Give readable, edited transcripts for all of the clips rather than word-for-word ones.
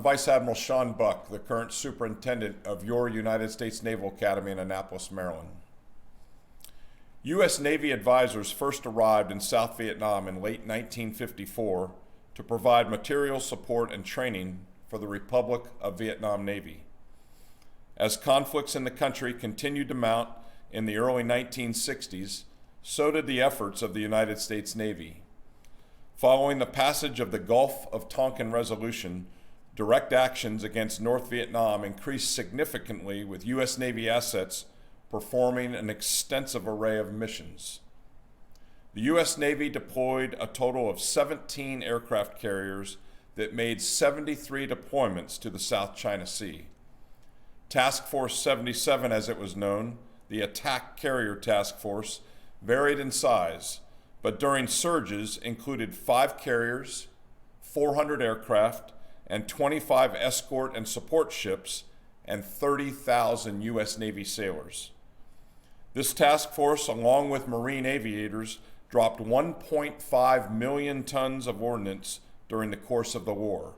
Vice Admiral Sean Buck, the current superintendent of your United States Naval Academy in Annapolis, Maryland. U.S. Navy advisors first arrived in South Vietnam in late 1954 to provide material support and training for the Republic of Vietnam Navy. As conflicts in the country continued to mount in the early 1960s, so did the efforts of the United States Navy. Following the passage of the Gulf of Tonkin Resolution, direct actions against North Vietnam increased significantly, with U.S. Navy assets performing an extensive array of missions. The U.S. Navy deployed a total of 17 aircraft carriers that made 73 deployments to the South China Sea. Task Force 77, as it was known, the Attack Carrier Task Force, varied in size, but during surges included 5 carriers, 400 aircraft, and 25 escort and support ships, and 30,000 U.S. Navy sailors. This task force, along with Marine aviators, dropped 1.5 million tons of ordnance during the course of the war,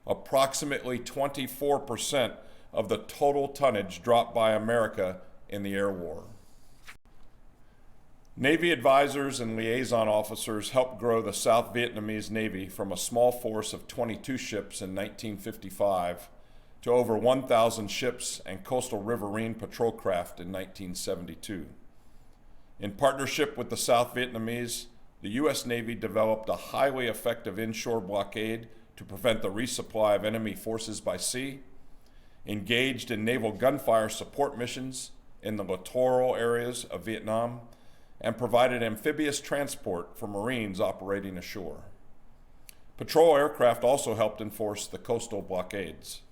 approximately 24% of the total tonnage dropped by America in the air war. Navy advisors and liaison officers helped grow the South Vietnamese Navy from a small force of 22 ships in 1955 to over 1,000 ships and coastal riverine patrol craft in 1972. In partnership with the South Vietnamese, the U.S. Navy developed a highly effective inshore blockade to prevent the resupply of enemy forces by sea, engaged in naval gunfire support missions in the littoral areas of Vietnam, and provided amphibious transport for Marines operating ashore. Patrol aircraft also helped enforce the coastal blockades.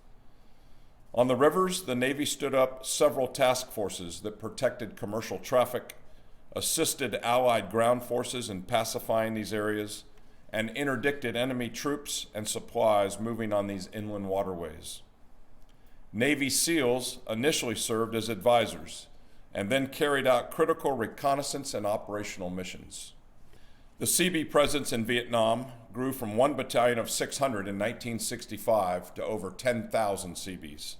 On the rivers, the Navy stood up several task forces that protected commercial traffic, assisted Allied ground forces in pacifying these areas, and interdicted enemy troops and supplies moving on these inland waterways. Navy SEALs initially served as advisors and then carried out critical reconnaissance and operational missions. The Seabee presence in Vietnam grew from 1 battalion of 600 in 1965 to over 10,000 Seabees.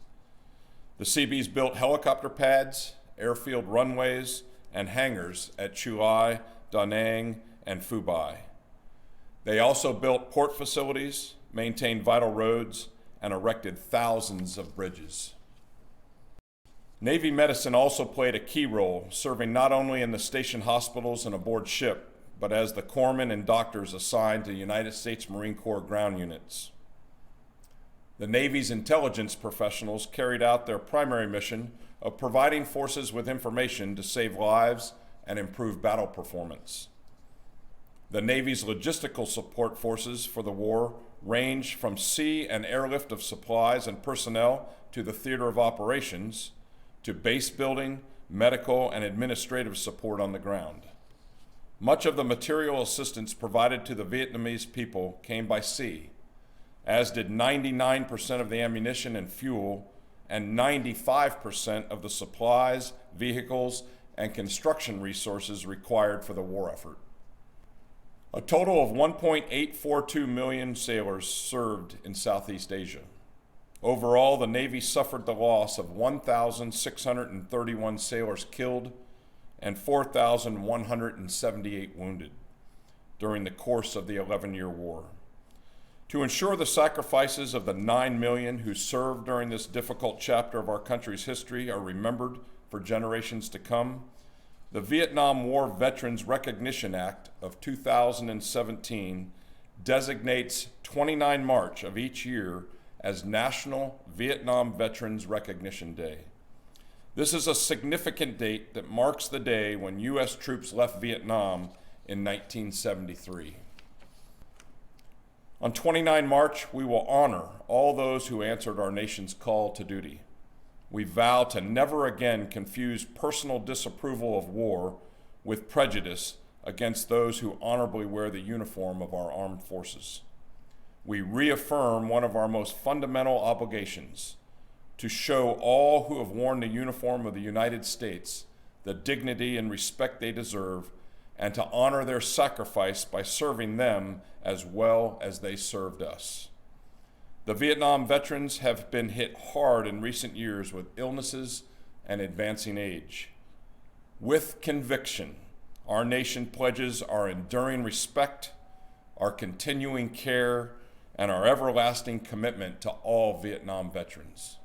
The Seabees built helicopter pads, airfield runways, and hangars at Chu Lai, Da Nang, and Phu Bai. They also built port facilities, maintained vital roads, and erected thousands of bridges. Navy medicine also played a key role, serving not only in the station hospitals and aboard ship, but as the corpsmen and doctors assigned to United States Marine Corps ground units. The Navy's intelligence professionals carried out their primary mission of providing forces with information to save lives and improve battle performance. The Navy's logistical support forces for the war ranged from sea and airlift of supplies and personnel to the theater of operations, to base building, medical, and administrative support on the ground. Much of the material assistance provided to the Vietnamese people came by sea, as did 99% of the ammunition and fuel and 95% of the supplies, vehicles, and construction resources required for the war effort. A total of 1.842 million sailors served in Southeast Asia. Overall, the Navy suffered the loss of 1,631 sailors killed and 4,178 wounded during the course of the 11-year war. To ensure the sacrifices of the 9 million who served during this difficult chapter of our country's history are remembered for generations to come, the Vietnam War Veterans Recognition Act of 2017 designates 29 March of each year as National Vietnam Veterans Recognition Day. This is a significant date that marks the day when U.S. troops left Vietnam in 1973. On 29 March, we will honor all those who answered our nation's call to duty. We vow to never again confuse personal disapproval of war with prejudice against those who honorably wear the uniform of our armed forces. We reaffirm one of our most fundamental obligations: to show all who have worn the uniform of the United States the dignity and respect they deserve, and to honor their sacrifice by serving them as well as they served us. The Vietnam veterans have been hit hard in recent years with illnesses and advancing age. With conviction, our nation pledges our enduring respect, our continuing care, and our everlasting commitment to all Vietnam veterans.